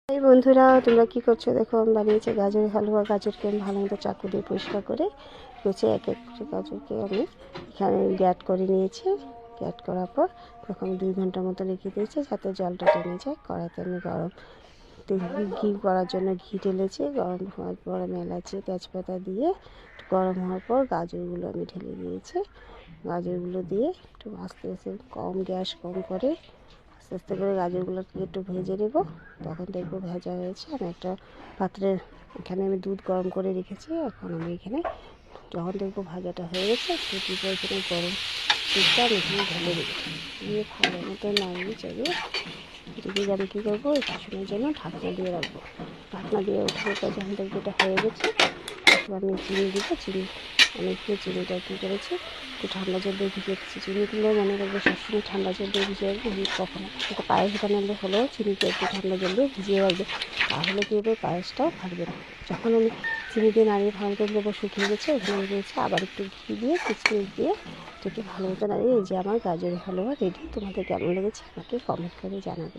এই বন্ধুরা, তোমরা কি করছো? দেখো, আমি বানিয়েছি গাজরের হালুয়া। গাজরকে আমি ভালো মতো চাকু দিয়ে পরিষ্কার করে কুচে এক এক করে গাজরকে আমি এখানে গ্যাট করে নিয়েছি। গ্যাট করার পর তখন 2 ঘন্টার মতো রেখে দিয়েছি যাতে জলটা টেনে যায়। কড়াইতে আমি ঘি করার জন্য ঘি ঢেলেছি। গরম হওয়ার পর আমি এলাচি তেজপাতা দিয়ে গরম হওয়ার পর গাজরগুলো আমি ঢেলে দিয়েছি। গাজরগুলো দিয়ে একটু আস্তে আস্তে গ্যাস কম করে আস্তে আস্তে করে গাজরগুলোকে একটু ভেজে নেব। তখন দেখবো ভাজা হয়েছে। আমি একটা পাত্রের এখানে আমি দুধ গরম করে রেখেছি। এখন আমি এখানে যখন দেখবো ভাজাটা হয়ে গেছে, দুধটা এখানে গরম দুধটা আমি এখানে ঢেলে দেবো। দিয়ে ভালো মতো নাড়িয়ে চালিয়ে এদিকে আমি কী করবো, একটু সময়ের জন্য ঢাকনা দিয়ে রাখবো। ঢাকনা দিয়ে ওঠানোর পর যখন দেখবো এটা হয়ে গেছে, তখন আমি চিনি দিব। আমি একটু চিনিটা কী করেছি, একটু ঠান্ডা জল দিয়ে ভিজিয়ে রেখেছি। চিনিগুলো মনে রাখবো সবসময় ঠান্ডা জল দিয়ে ভিজিয়ে রাখবো। কখনো সেটা পায়েস বানালে হলেও চিনিটা একটু ঠান্ডা জল দিয়ে ভিজিয়ে রাখবে, তাহলে কী হবে, পায়েসটাও ফাটবে না। যখন আমি চিনি দিয়ে নাড়িয়ে ভালো করে দেবো, শুকিয়ে গেছে, ওখানে দিয়েছি আবার একটু ঘি দিয়ে কিচমিচ দিয়ে এটাকে ভালো মতো নাড়িয়ে, এই যে আমার গাজরের হালুয়া রেডি। তোমাদের কেমন লেগেছে আমাকে কমেন্ট করে জানাবে।